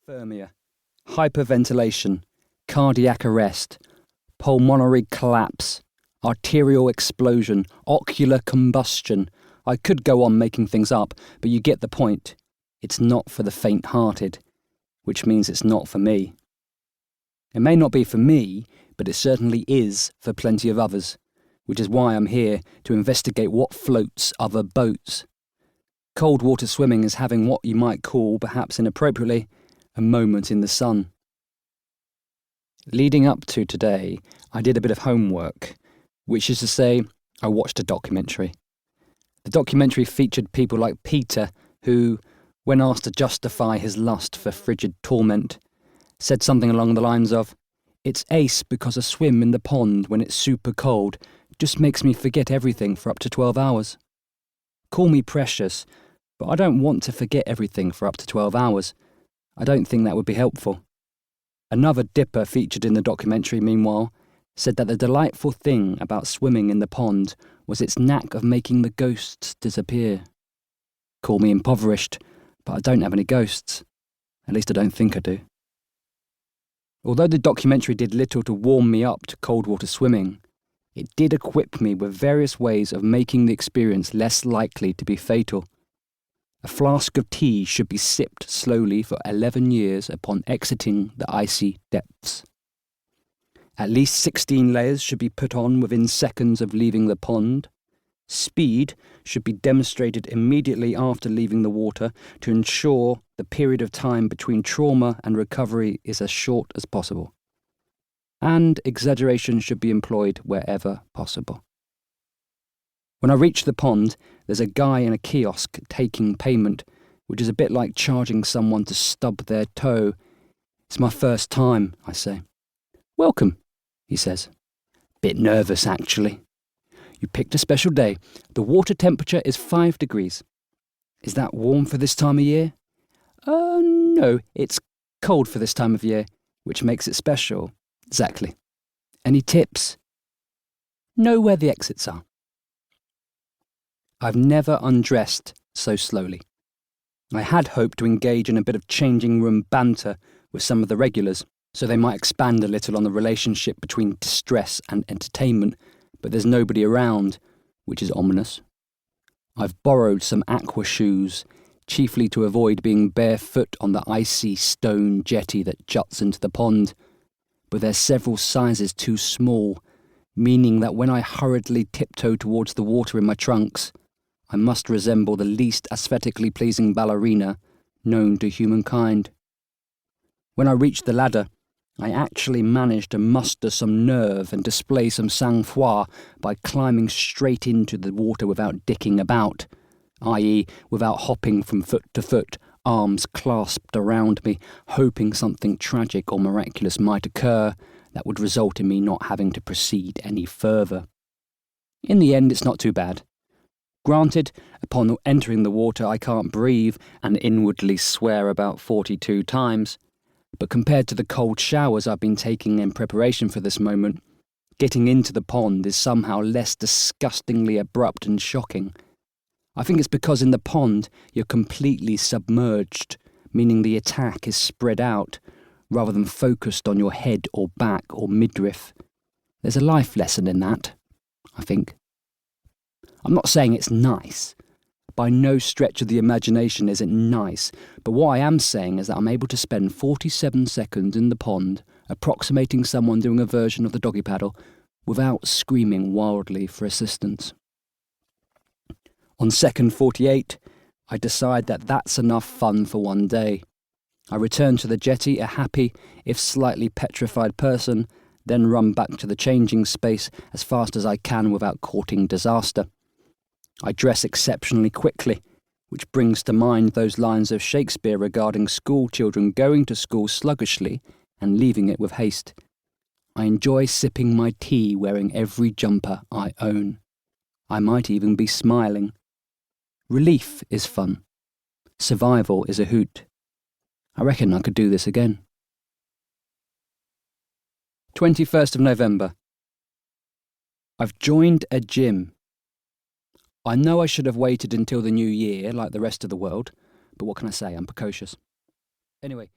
hypothermia, hyperventilation, cardiac arrest, pulmonary collapse, arterial explosion, ocular combustion. I could go on making things up, but you get the point. It's not for the faint-hearted, which means it's not for me. It may not be for me, but it certainly is for plenty of others, which is why I'm here to investigate what floats other boats. Cold water swimming is having what you might call, perhaps inappropriately, a moment in the sun. Leading up to today, I did a bit of homework, which is to say, I watched a documentary. The documentary featured people like Peter, who, when asked to justify his lust for frigid torment, said something along the lines of, "It's ace because a swim in the pond when it's super cold just makes me forget everything for up to 12 hours. Call me precious, but I don't want to forget everything for up to 12 hours. I don't think that would be helpful." Another dipper featured in the documentary, meanwhile, said that the delightful thing about swimming in the pond was its knack of making the ghosts disappear. Call me impoverished, but I don't have any ghosts. At least I don't think I do. Although the documentary did little to warm me up to cold water swimming, it did equip me with various ways of making the experience less likely to be fatal. A flask of tea should be sipped slowly for 11 years upon exiting the icy depths. At least 16 layers should be put on within seconds of leaving the pond. Speed should be demonstrated immediately after leaving the water to ensure the period of time between trauma and recovery is as short as possible. And exaggeration should be employed wherever possible. When I reach the pond, there's a guy in a kiosk taking payment, which is a bit like charging someone to stub their toe. "It's my first time," I say. "Welcome," he says. "Bit nervous, actually." "You picked a special day. The water temperature is 5 degrees. Is that warm for this time of year?" No, it's cold for this time of year, which makes it special." "Exactly. Any tips?" "Know where the exits are." I've never undressed so slowly. I had hoped to engage in a bit of changing room banter with some of the regulars, so they might expand a little on the relationship between distress and entertainment, but there's nobody around, which is ominous. I've borrowed some aqua shoes, chiefly to avoid being barefoot on the icy stone jetty that juts into the pond, but they're several sizes too small, meaning that when I hurriedly tiptoe towards the water in my trunks, I must resemble the least aesthetically pleasing ballerina known to humankind. When I reached the ladder, I actually managed to muster some nerve and display some sang-froid by climbing straight into the water without dicking about, i.e. without hopping from foot to foot, arms clasped around me, hoping something tragic or miraculous might occur that would result in me not having to proceed any further. In the end, it's not too bad. Granted, upon entering the water I can't breathe and inwardly swear about 42 times, but compared to the cold showers I've been taking in preparation for this moment, getting into the pond is somehow less disgustingly abrupt and shocking. I think it's because in the pond you're completely submerged, meaning the attack is spread out, rather than focused on your head or back or midriff. There's a life lesson in that, I think. I'm not saying it's nice. By no stretch of the imagination is it nice, but what I am saying is that I'm able to spend 47 seconds in the pond approximating someone doing a version of the doggy paddle without screaming wildly for assistance. On second 48, I decide that that's enough fun for one day. I return to the jetty a happy, if slightly petrified person, then run back to the changing space as fast as I can without courting disaster. I dress exceptionally quickly, which brings to mind those lines of Shakespeare regarding school children going to school sluggishly and leaving it with haste. I enjoy sipping my tea wearing every jumper I own. I might even be smiling. Relief is fun. Survival is a hoot. I reckon I could do this again. 21st of November. I've joined a gym. I know I should have waited until the new year, like the rest of the world, but what can I say, I'm precocious. Anyway,